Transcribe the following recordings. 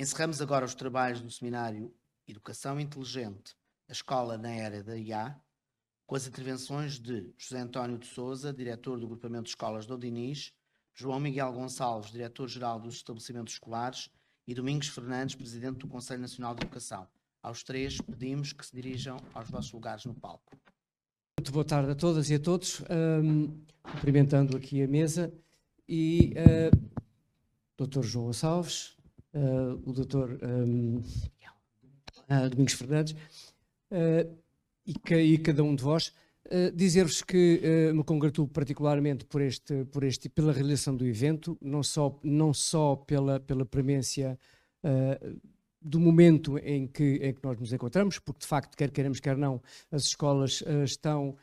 Encerramos agora os trabalhos do seminário Educação Inteligente, a Escola na Era da IA, com as intervenções de José António de Sousa, diretor do Agrupamento de Escolas do Dinis, João Miguel Gonçalves, diretor-geral dos estabelecimentos escolares, e Domingos Fernandes, presidente do Conselho Nacional de Educação. Aos três pedimos que se dirijam aos vossos lugares no palco. Muito boa tarde a todas e a todos, cumprimentando aqui a mesa e Dr. João Gonçalves, o Dr. Domingos Fernandes e cada um de vós, dizer-vos que me congratulo particularmente pela realização do evento, não só pela premência do momento em que nós nos encontramos, porque de facto, quer queiramos, quer não, as escolas estão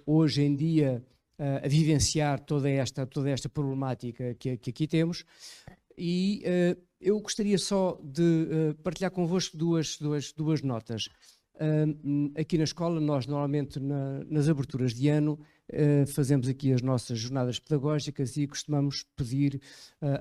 hoje em dia a vivenciar toda esta problemática que aqui temos, e eu gostaria só de partilhar convosco duas notas. Aqui na escola, nós normalmente nas aberturas de ano fazemos aqui as nossas jornadas pedagógicas e costumamos pedir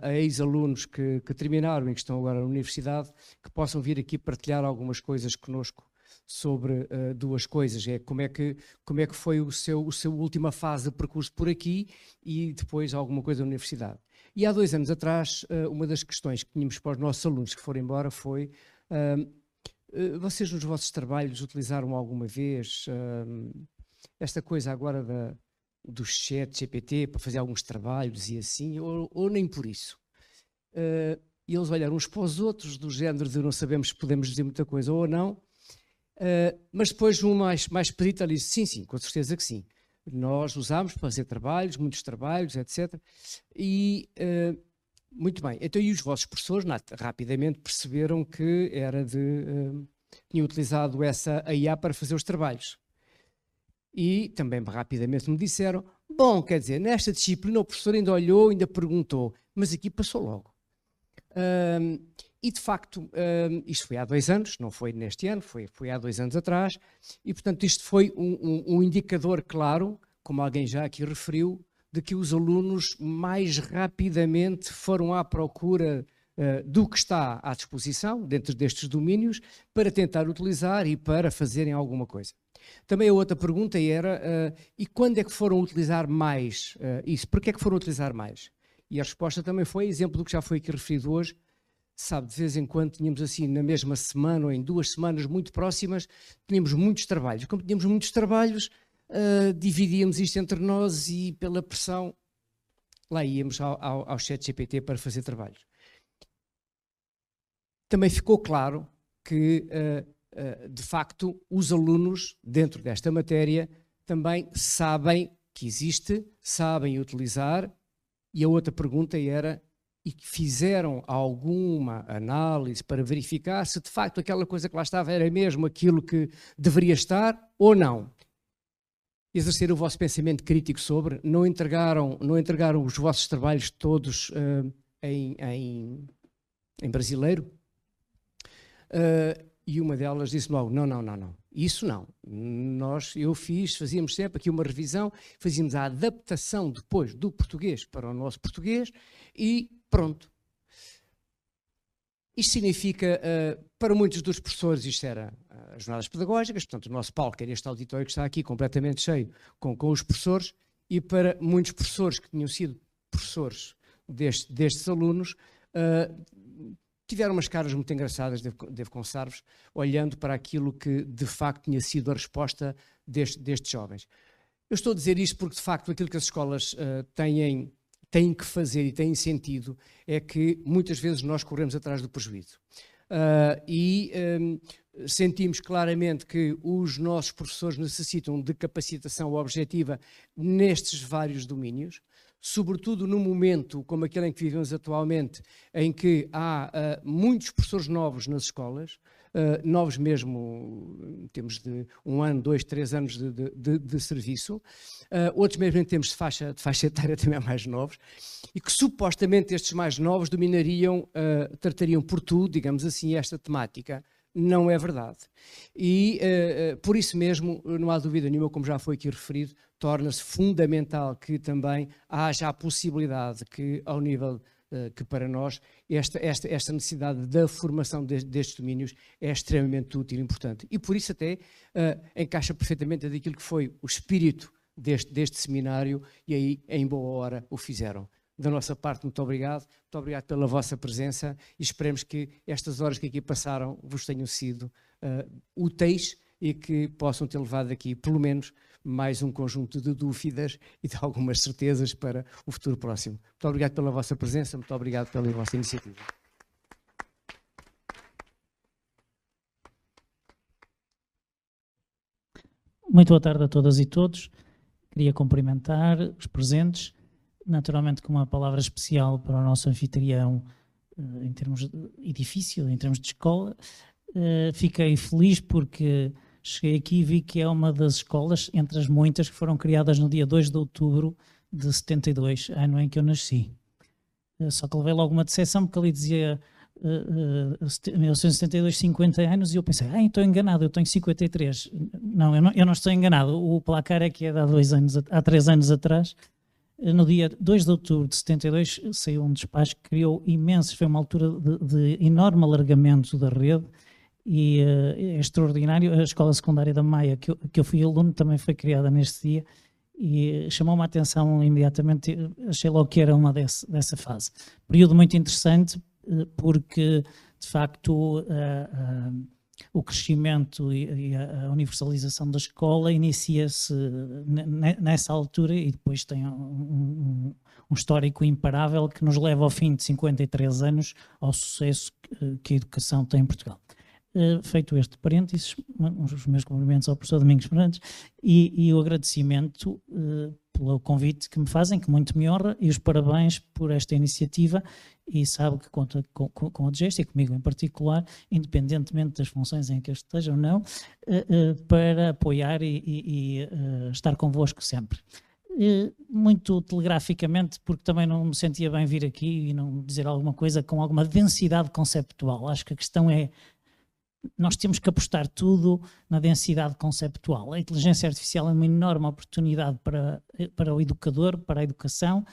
a ex-alunos que terminaram e que estão agora na universidade que possam vir aqui partilhar algumas coisas connosco sobre duas coisas. Como é que foi o seu última fase de percurso por aqui e depois alguma coisa na universidade. E há 2 anos atrás, uma das questões que tínhamos para os nossos alunos que foram embora foi: vocês nos vossos trabalhos utilizaram alguma vez esta coisa agora do chat GPT para fazer alguns trabalhos e assim, ou nem por isso? E eles olharam uns para os outros do género de não sabemos se podemos dizer muita coisa ou não, mas depois um mais perito disse sim, com certeza que sim. Nós usámos para fazer trabalhos, muitos trabalhos, etc. E muito bem, então e os vossos professores rapidamente perceberam que tinham utilizado a IA para fazer os trabalhos. E também rapidamente me disseram: bom, quer dizer, nesta disciplina o professor ainda olhou, ainda perguntou, mas aqui passou logo. E de facto, isto foi há 2 anos, não foi neste ano, foi há 2 anos atrás, e portanto isto foi um indicador claro, como alguém já aqui referiu, de que os alunos mais rapidamente foram à procura do que está à disposição, dentro destes domínios, para tentar utilizar e para fazerem alguma coisa. Também a outra pergunta era: e quando é que foram utilizar mais isso? Porquê é que foram utilizar mais? E a resposta também foi exemplo do que já foi aqui referido hoje. Sabe, de vez em quando tínhamos assim, na mesma semana ou em 2 semanas muito próximas, tínhamos muitos trabalhos. Como tínhamos muitos trabalhos, dividíamos isto entre nós e pela pressão lá íamos ao ChatGPT para fazer trabalhos. Também ficou claro que, de facto, os alunos, dentro desta matéria, também sabem que existe, sabem utilizar, e a outra pergunta era: e que fizeram alguma análise para verificar se de facto aquela coisa que lá estava era mesmo aquilo que deveria estar ou não? Exercer o vosso pensamento crítico sobre, não entregaram os vossos trabalhos todos em brasileiro? E uma delas disse logo: não, isso não. Fazíamos sempre aqui uma revisão, fazíamos a adaptação depois do português para o nosso português e pronto. Isto significa, para muitos dos professores, isto era as jornadas pedagógicas, portanto o nosso palco era este auditório que está aqui completamente cheio com os professores, e para muitos professores que tinham sido professores destes alunos, tiveram umas caras muito engraçadas, devo confessar-vos, olhando para aquilo que de facto tinha sido a resposta destes jovens. Eu estou a dizer isto porque de facto aquilo que as escolas têm que fazer e têm sentido é que muitas vezes nós corremos atrás do prejuízo. Sentimos claramente que os nossos professores necessitam de capacitação objetiva nestes vários domínios, sobretudo num momento como aquele em que vivemos atualmente, em que há muitos professores novos nas escolas, novos mesmo, temos de 1 ano, 2, 3 anos de serviço, outros mesmo em termos de faixa etária também mais novos, e que supostamente estes mais novos tratariam por tudo, digamos assim, esta temática. Não é verdade. E por isso mesmo, não há dúvida nenhuma, como já foi aqui referido, torna-se fundamental que também haja a possibilidade que, ao nível que para nós esta necessidade da formação destes domínios é extremamente útil e importante. E por isso até encaixa perfeitamente daquilo que foi o espírito deste seminário, e aí em boa hora o fizeram. Da nossa parte, muito obrigado pela vossa presença, e esperemos que estas horas que aqui passaram vos tenham sido úteis e que possam ter levado aqui, pelo menos, mais um conjunto de dúvidas e de algumas certezas para o futuro próximo. Muito obrigado pela vossa presença, muito obrigado pela vossa iniciativa. Muito boa tarde a todas e todos. Queria cumprimentar os presentes, naturalmente com uma palavra especial para o nosso anfitrião em termos de edifício, em termos de escola. Fiquei feliz porque cheguei aqui e vi que é uma das escolas, entre as muitas, que foram criadas no dia 2 de outubro de 72, ano em que eu nasci. Só que levei logo uma decepção, porque ali dizia 1972, 50 anos, e eu pensei, estou enganado, eu tenho 53. Não, eu não estou enganado, o placar é que é de há 3 anos atrás. No dia 2 de outubro de 72 saiu um despacho que criou imensos, foi uma altura de enorme alargamento da rede, e é extraordinário. A Escola Secundária da Maia, que eu fui aluno, também foi criada neste dia, e chamou-me a atenção imediatamente, achei logo que era uma dessa fase. Período muito interessante, porque de facto o crescimento e a universalização da escola inicia-se nessa altura, e depois tem um histórico imparável que nos leva ao fim de 53 anos ao sucesso que a educação tem em Portugal. Feito este parênteses, os meus cumprimentos ao professor Domingos Fernandes e o agradecimento pelo convite que me fazem, que muito me honra, e os parabéns por esta iniciativa, e sabe que conta com a DGEST e comigo em particular, independentemente das funções em que eu esteja ou não, para apoiar e estar convosco sempre. Muito telegraficamente, porque também não me sentia bem vir aqui e não dizer alguma coisa com alguma densidade conceptual. Acho que a questão é, nós temos que apostar tudo na densidade conceptual. A inteligência artificial é uma enorme oportunidade para o educador, para a educação,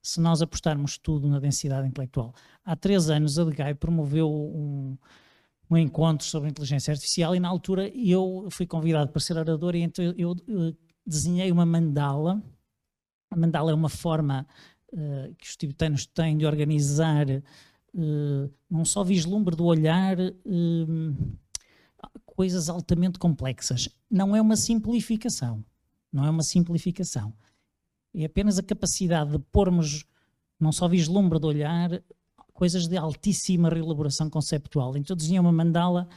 se nós apostarmos tudo na densidade intelectual. Há 3 anos a DGAI promoveu um encontro sobre inteligência artificial, e na altura eu fui convidado para ser orador, e então eu desenhei uma mandala. A mandala é uma forma que os tibetanos têm de organizar não só vislumbre do olhar, coisas altamente complexas. Não é uma simplificação, não é uma simplificação. É apenas a capacidade de pormos, não só vislumbre do olhar, coisas de altíssima reelaboração conceptual. Então eu desenhei uma mandala,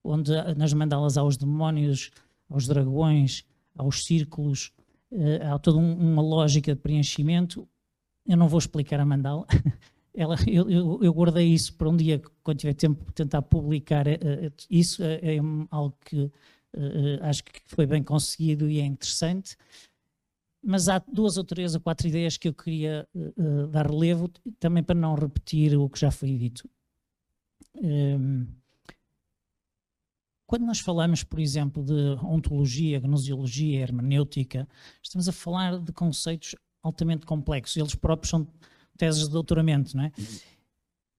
onde nas mandalas há os demónios, aos dragões, aos círculos, há toda uma lógica de preenchimento. Eu não vou explicar a mandala. Eu guardei isso para um dia, quando tiver tempo, tentar publicar isso. É algo que acho que foi bem conseguido e é interessante. Mas há 2 ou 3 ou 4 ideias que eu queria dar relevo, também para não repetir o que já foi dito. Quando nós falamos, por exemplo, de ontologia, gnosiologia, hermenêutica, estamos a falar de conceitos altamente complexos. Eles próprios são teses de doutoramento, não é?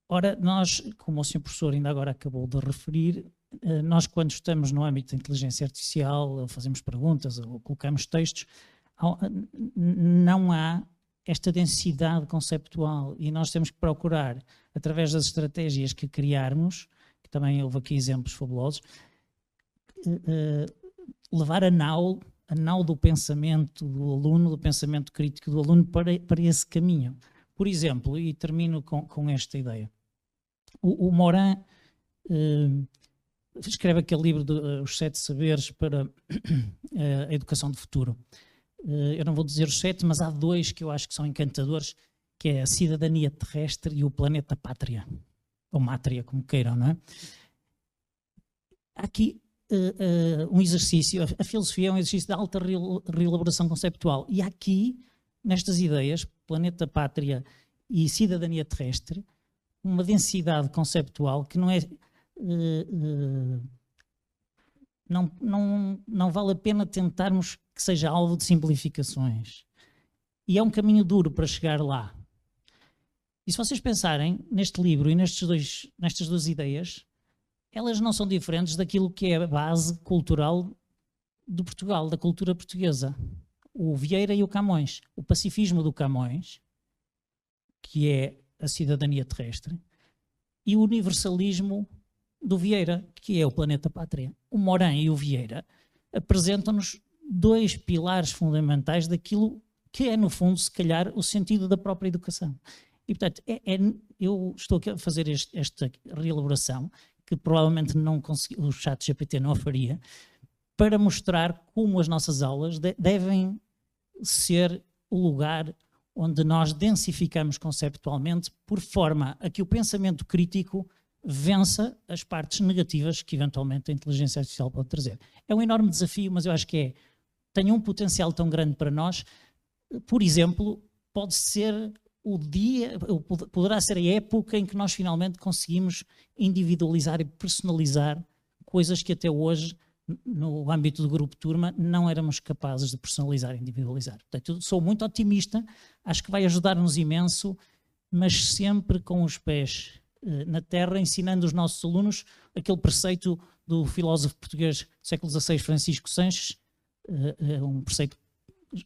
Ora, nós, como o Sr. Professor ainda agora acabou de referir, nós quando estamos no âmbito da inteligência artificial, fazemos perguntas ou colocamos textos, não há esta densidade conceptual, e nós temos que procurar, através das estratégias que criarmos, que também houve aqui exemplos fabulosos, levar a nau do pensamento do aluno, do pensamento crítico do aluno para esse caminho. Por exemplo, e termino com esta ideia, o Morin escreve aquele livro de Os 7 Saberes para a Educação do Futuro. Eu não vou dizer os 7, mas há 2 que eu acho que são encantadores, que é a cidadania terrestre e o planeta pátria, ou mátria, como queiram, não é? Há aqui um exercício, a filosofia é um exercício de alta reelaboração conceptual, e há aqui, nestas ideias, planeta pátria e cidadania terrestre, uma densidade conceptual que não é... Não vale a pena tentarmos que seja alvo de simplificações. E é um caminho duro para chegar lá. E se vocês pensarem neste livro e nestas duas ideias, elas não são diferentes daquilo que é a base cultural de Portugal, da cultura portuguesa. O Vieira e o Camões. O pacifismo do Camões, que é a cidadania terrestre, e o universalismo do Vieira, que é o planeta pátria. O Morin e o Vieira apresentam-nos dois pilares fundamentais daquilo que é, no fundo, se calhar, o sentido da própria educação. E, portanto, eu estou aqui a fazer esta reelaboração, que provavelmente não o ChatGPT não a faria, para mostrar como as nossas aulas devem ser o lugar onde nós densificamos conceptualmente, por forma a que o pensamento crítico vença as partes negativas que eventualmente a inteligência artificial pode trazer. É um enorme desafio, mas eu acho que tem um potencial tão grande para nós. Por exemplo, pode ser o dia, poderá ser a época em que nós finalmente conseguimos individualizar e personalizar coisas que até hoje, no âmbito do grupo turma, não éramos capazes de personalizar e individualizar. Portanto, eu sou muito otimista, acho que vai ajudar-nos imenso, mas sempre com os pés na terra, ensinando os nossos alunos aquele preceito do filósofo português do século XVI, Francisco Sanches, um preceito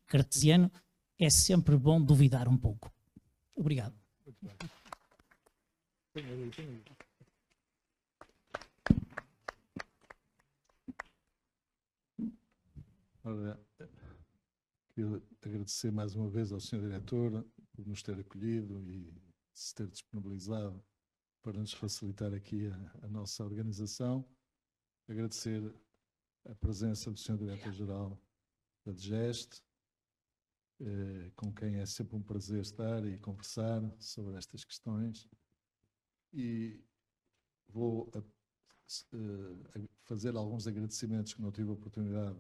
cartesiano: é sempre bom duvidar um pouco. Obrigado. Ora, queria agradecer mais uma vez ao Sr. Diretor por nos ter acolhido e se ter disponibilizado para nos facilitar aqui a nossa organização. Agradecer a presença do Sr. Diretor-Geral da DGEST, com quem é sempre um prazer estar e conversar sobre estas questões. E vou fazer alguns agradecimentos que não tive a oportunidade,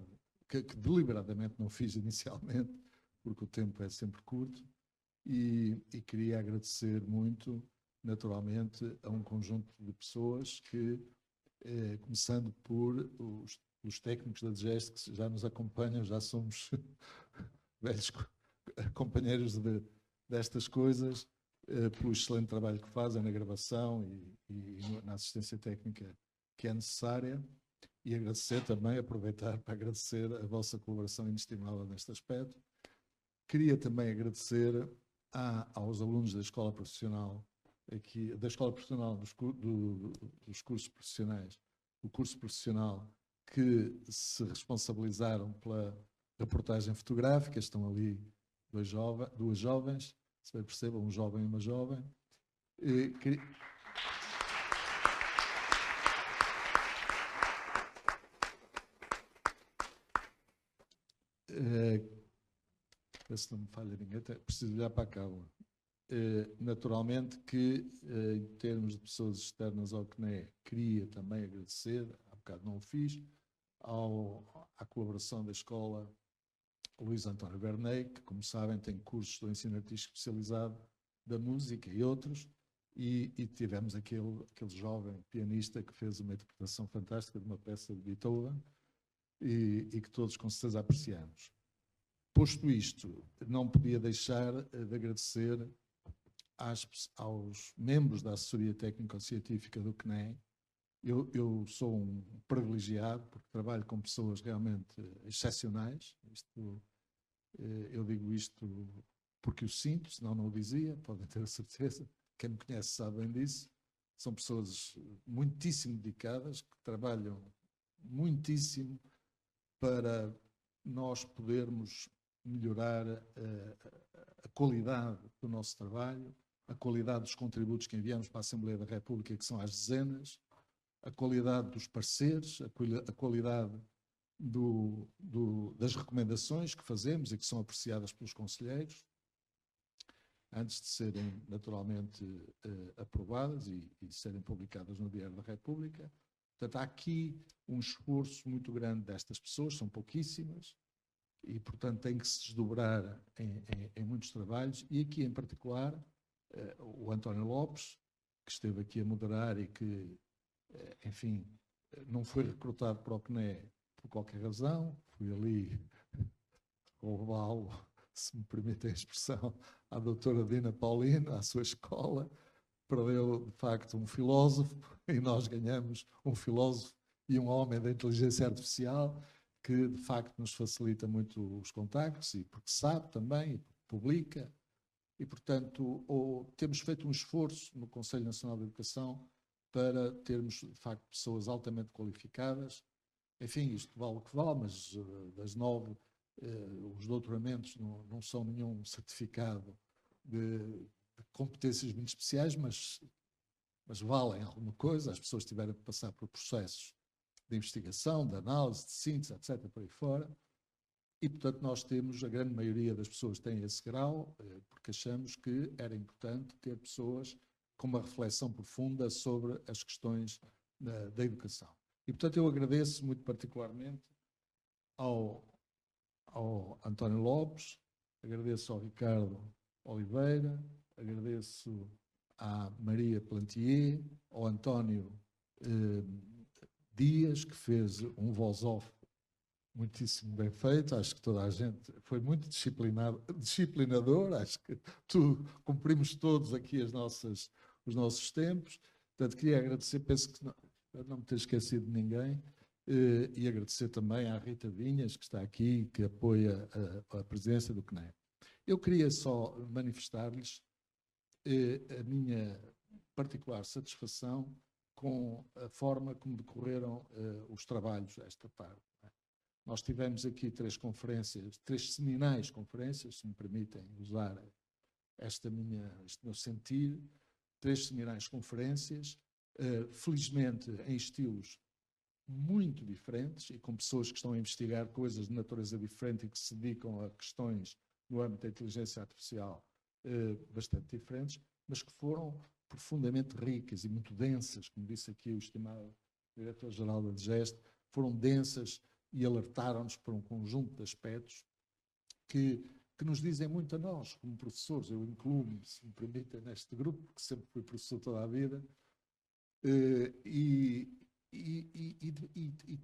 que deliberadamente não fiz inicialmente, porque o tempo é sempre curto, e queria agradecer muito, naturalmente, a um conjunto de pessoas que, começando por os técnicos da DGEST, que já nos acompanham, já somos velhos companheiros destas coisas, pelo excelente trabalho que fazem na gravação e na assistência técnica que é necessária. E agradecer também, aproveitar para agradecer a vossa colaboração inestimável neste aspecto. Queria também agradecer aos alunos da Escola Profissional, da Escola Profissional dos cursos profissionais, do curso profissional, que se responsabilizaram pela reportagem fotográfica. Estão ali duas jovens, se bem percebam, um jovem e uma jovem. Se não me falha ninguém, preciso olhar para a Carla. Naturalmente que, em termos de pessoas externas ao CNE, queria também agradecer, há bocado não o fiz, à colaboração da Escola Luís António Bernay, que, como sabem, tem cursos do ensino artístico especializado da música e outros, e tivemos aquele jovem pianista que fez uma interpretação fantástica de uma peça de Beethoven, e que todos com certeza apreciamos. Posto isto, não podia deixar de agradecer aos membros da assessoria técnico-científica do CNE. Eu sou um privilegiado, porque trabalho com pessoas realmente excepcionais. Eu digo isto porque o sinto, senão não o dizia, podem ter a certeza. Quem me conhece sabe bem disso. São pessoas muitíssimo dedicadas, que trabalham muitíssimo para nós podermos melhorar a qualidade do nosso trabalho, a qualidade dos contributos que enviamos para a Assembleia da República, que são às dezenas, a qualidade dos pareceres, a qualidade das recomendações que fazemos e que são apreciadas pelos conselheiros, antes de serem naturalmente aprovadas e serem publicadas no Diário da República. Portanto, há aqui um esforço muito grande destas pessoas, são pouquíssimas, e, portanto, tem que se desdobrar em muitos trabalhos, e aqui, em particular, o António Lopes, que esteve aqui a moderar e que, enfim, não foi recrutado para o CNE por qualquer razão, fui ali roubá-lo se me permitem a expressão, à doutora Dina Paulino, à sua escola, perdeu de facto um filósofo e nós ganhamos um filósofo e um homem da inteligência artificial que de facto nos facilita muito os contactos e porque sabe também e porque publica e portanto temos feito um esforço no Conselho Nacional de Educação para termos de facto pessoas altamente qualificadas. Enfim, isto vale o que vale, mas das 9 os doutoramentos não são nenhum certificado de competências muito especiais, mas valem alguma coisa. As pessoas tiveram que passar por processos de investigação, de análise, de síntese, etc., por aí fora. E, portanto, nós temos, a grande maioria das pessoas tem esse grau, porque achamos que era importante ter pessoas com uma reflexão profunda sobre as questões da educação. E, portanto, eu agradeço muito particularmente ao António Lopes, agradeço ao Ricardo Oliveira, agradeço à Maria Plantier, ao António Dias, que fez um voz-off muitíssimo bem feito. Acho que toda a gente foi muito disciplinador, acho que cumprimos todos aqui os nossos tempos. Portanto, queria agradecer, penso que não me ter esquecido de ninguém, e agradecer também à Rita Vinhas, que está aqui, que apoia a presidência do CNEP. Eu queria só manifestar-lhes a minha particular satisfação com a forma como decorreram os trabalhos esta tarde. Nós tivemos aqui 3 seminais conferências, se me permitem usar este meu sentir, 3 seminais conferências, felizmente em estilos muito diferentes e com pessoas que estão a investigar coisas de natureza diferente e que se dedicam a questões no âmbito da inteligência artificial bastante diferentes, mas que foram profundamente ricas e muito densas, como disse aqui o estimado diretor-geral da DGEST, foram densas e alertaram-nos para um conjunto de aspectos que nos dizem muito a nós, como professores. Eu incluo-me, se me permitem, neste grupo, porque sempre fui professor toda a vida, e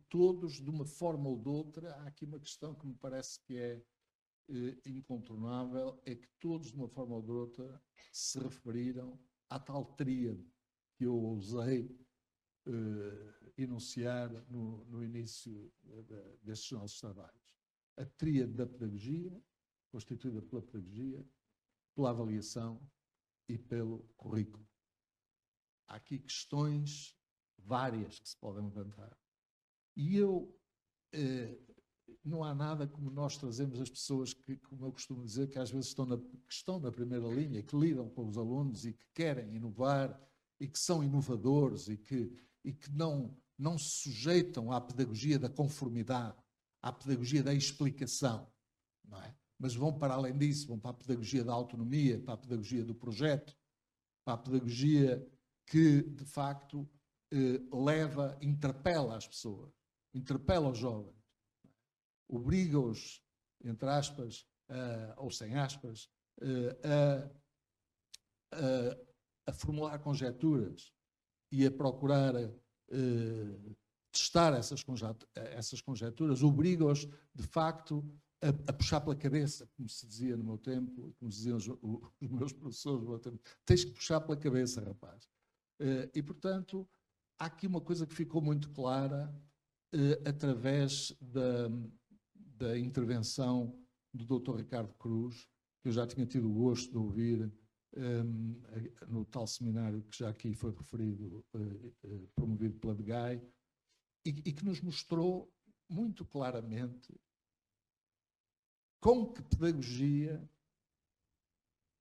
todos, de uma forma ou de outra, há aqui uma questão que me parece que é incontornável, é que todos, de uma forma ou de outra, se referiram à tal tríade que eu ousei enunciar no início destes nossos trabalhos. A tríade da pedagogia, constituída pela pedagogia, pela avaliação e pelo currículo. Há aqui questões várias que se podem levantar. E não há nada como nós trazemos as pessoas que, como eu costumo dizer, que às vezes estão na primeira linha, que lidam com os alunos e que querem inovar e que são inovadores e que não se sujeitam à pedagogia da conformidade, à pedagogia da explicação, não é? Mas vão para além disso, vão para a pedagogia da autonomia, para a pedagogia do projeto, para a pedagogia que, de facto, interpela as pessoas, interpela os jovens, obriga-os, entre aspas, ou sem aspas, a formular conjecturas e a procurar testar essas conjecturas, obriga-os, de facto, a puxar pela cabeça, como se dizia no meu tempo, como diziam os meus professores no meu tempo. Tens que puxar pela cabeça, rapaz. E, portanto, há aqui uma coisa que ficou muito clara através da intervenção do Dr. Ricardo Cruz, que eu já tinha tido o gosto de ouvir no tal seminário que já aqui foi referido, promovido pela DGAI, e que nos mostrou muito claramente com que pedagogia,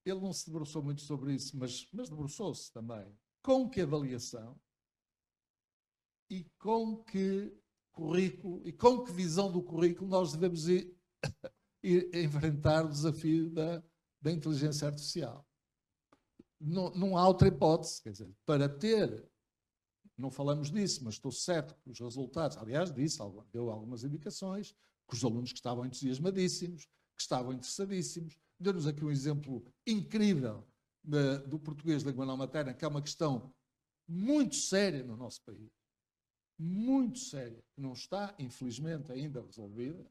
ele não se debruçou muito sobre isso, mas debruçou-se também, com que avaliação e com que currículo e com que visão do currículo nós devemos ir enfrentar o desafio da inteligência artificial. Não há outra hipótese, quer dizer, para ter, não falamos disso, mas estou certo que os resultados, aliás, deu algumas indicações, que os alunos que estavam entusiasmadíssimos, que estavam interessadíssimos, deu-nos aqui um exemplo incrível do português de língua não materna, que é uma questão muito séria no nosso país, muito séria, que não está, infelizmente, ainda resolvida,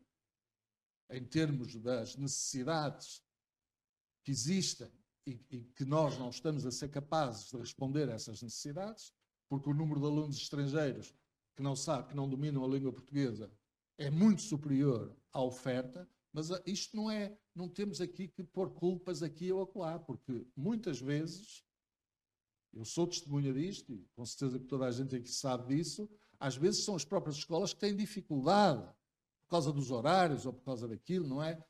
em termos das necessidades que existem e que nós não estamos a ser capazes de responder a essas necessidades, porque o número de alunos estrangeiros que não dominam a língua portuguesa é muito superior à oferta, mas isto não temos aqui que pôr culpas aqui ou acolá, porque muitas vezes, eu sou testemunha disto, e com certeza que toda a gente aqui sabe disso, às vezes são as próprias escolas que têm dificuldade, por causa dos horários ou por causa daquilo, não é?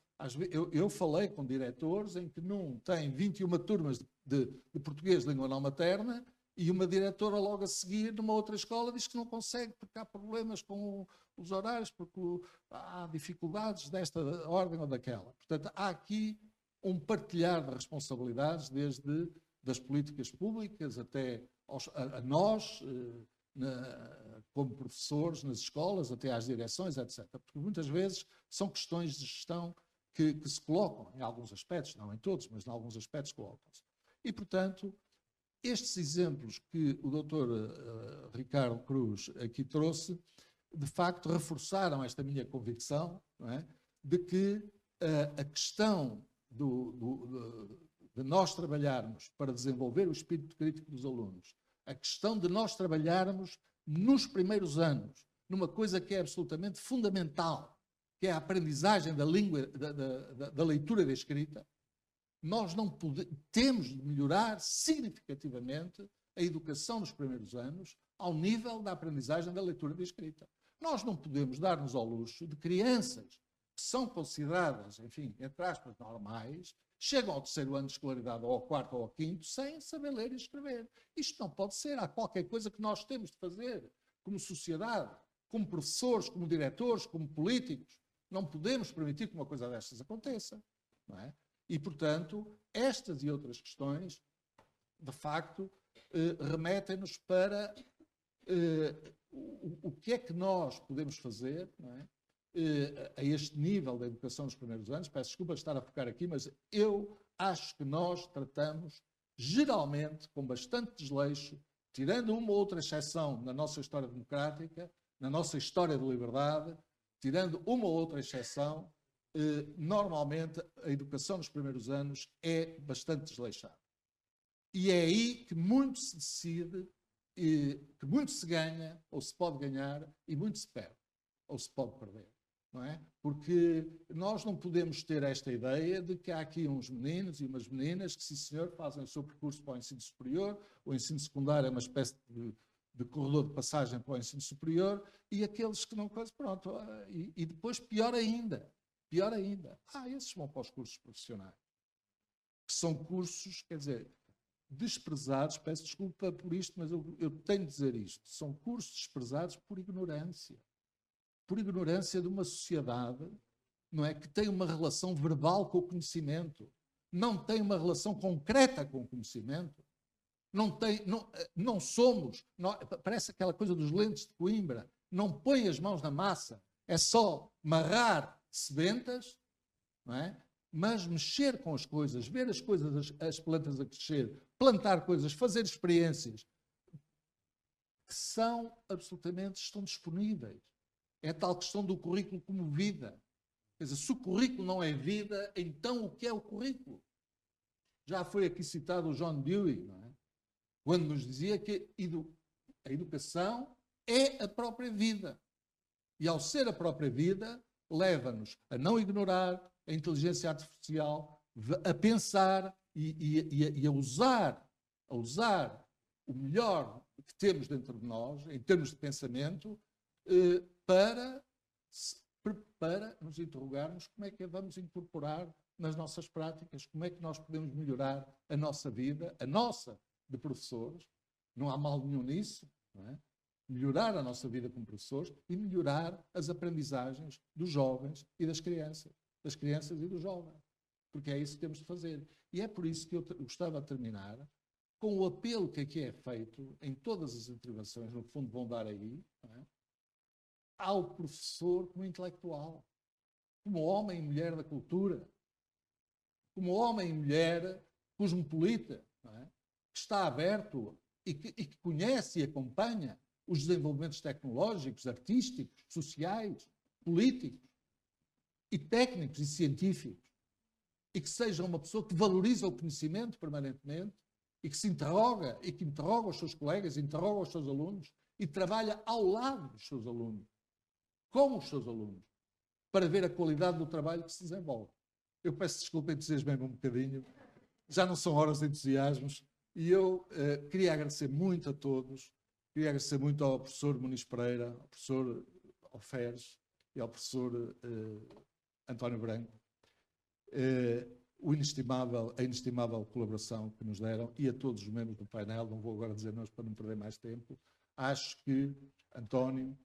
Eu falei com diretores em que não têm 21 turmas de português de língua não materna e uma diretora logo a seguir, numa outra escola, diz que não consegue porque há problemas com os horários, porque há dificuldades desta ordem ou daquela. Portanto, há aqui um partilhar de responsabilidades, desde das políticas públicas até a nós, como professores nas escolas, até às direções, etc. Porque muitas vezes são questões de gestão que se colocam em alguns aspectos, não em todos, mas em alguns aspectos colocam-se. E, portanto, estes exemplos que o Dr. Ricardo Cruz aqui trouxe, de facto, reforçaram esta minha convicção, não é? De que a questão de nós trabalharmos para desenvolver o espírito crítico dos alunos, a questão de nós trabalharmos nos primeiros anos, numa coisa que é absolutamente fundamental, que é a aprendizagem da língua, da leitura e da escrita, nós não temos de melhorar significativamente a educação nos primeiros anos ao nível da aprendizagem da leitura e da escrita. Nós não podemos dar-nos ao luxo de crianças que são consideradas, enfim, entre aspas, normais, chegam ao 3º ano de escolaridade, ou ao 4º ou ao 5º, sem saber ler e escrever. Isto não pode ser. Há qualquer coisa que nós temos de fazer como sociedade, como professores, como diretores, como políticos. Não podemos permitir que uma coisa destas aconteça, não é? E, portanto, estas e outras questões, de facto, remetem-nos para o que é que nós podemos fazer, não é? A este nível da educação nos primeiros anos. Peço desculpa de estar a focar aqui, mas eu acho que nós tratamos, geralmente, com bastante desleixo, tirando uma ou outra exceção na nossa história democrática, na nossa história de liberdade, tirando uma ou outra exceção, normalmente a educação nos primeiros anos é bastante desleixada. E é aí que muito se decide, que muito se ganha, ou se pode ganhar, e muito se perde, ou se pode perder. Não é? Porque nós não podemos ter esta ideia de que há aqui uns meninos e umas meninas que, sim senhor, fazem o seu percurso para o ensino superior, o ensino secundário é uma espécie de corredor de passagem para o ensino superior, e aqueles que não fazem, pronto, e depois pior ainda, esses vão para os cursos profissionais, que são cursos, quer dizer, desprezados, peço desculpa por isto, mas eu tenho de dizer isto, são cursos desprezados por ignorância de uma sociedade, não é, que tem uma relação verbal com o conhecimento, não tem uma relação concreta com o conhecimento, não somos, parece aquela coisa dos lentes de Coimbra, não põe as mãos na massa, é só marrar sementas, não é? Mas mexer com as coisas, ver as coisas, as plantas a crescer, plantar coisas, fazer experiências, que estão disponíveis. É a tal questão do currículo como vida. Quer dizer, se o currículo não é vida, então o que é o currículo? Já foi aqui citado o John Dewey, não é? Quando nos dizia que a educação é a própria vida. E ao ser a própria vida, leva-nos a não ignorar a inteligência artificial, a pensar e a usar o melhor que temos dentro de nós, em termos de pensamento, para nos interrogarmos como é que a vamos incorporar nas nossas práticas, como é que nós podemos melhorar a nossa vida, a nossa de professores, não há mal nenhum nisso, não é? Melhorar a nossa vida como professores e melhorar as aprendizagens dos jovens e das crianças e dos jovens, porque é isso que temos de fazer. E é por isso que eu gostava de terminar com o apelo que aqui é feito em todas as intervenções, no fundo vão dar aí, não é? Ao professor como intelectual, como homem e mulher da cultura, como homem e mulher cosmopolita, não é? Que está aberto e que conhece e acompanha os desenvolvimentos tecnológicos, artísticos, sociais, políticos, e técnicos e científicos, e que seja uma pessoa que valoriza o conhecimento permanentemente e que se interroga e que interroga os seus colegas, interroga os seus alunos e trabalha ao lado dos seus alunos, com os seus alunos, para ver a qualidade do trabalho que se desenvolve. Eu peço desculpa, entusiasmei-me um bocadinho, já não são horas de entusiasmos, e eu queria agradecer muito a todos, queria agradecer muito ao professor Muniz Pereira, ao professor Alferes e ao professor António Branco, a inestimável colaboração que nos deram, e a todos os membros do painel. Não vou agora dizer nomes para não perder mais tempo. Acho que, António,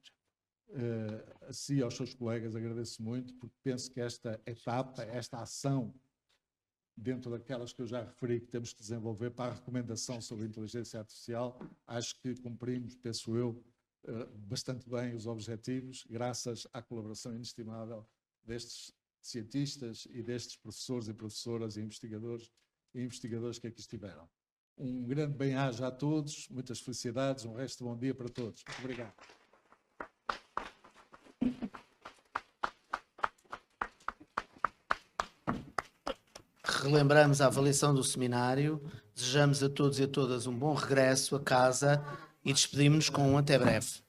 a si e aos seus colegas agradeço muito, porque penso que esta etapa, esta ação, dentro daquelas que eu já referi que temos que desenvolver para a recomendação sobre a inteligência artificial, acho que cumprimos, penso eu, bastante bem os objetivos, graças à colaboração inestimável destes cientistas e destes professores e professoras e investigadores que aqui estiveram. Um grande bem-aja a todos, muitas felicidades, um resto de bom dia para todos. Muito obrigado. Relembramos a avaliação do seminário, desejamos a todos e a todas um bom regresso a casa e despedimos-nos com um até breve.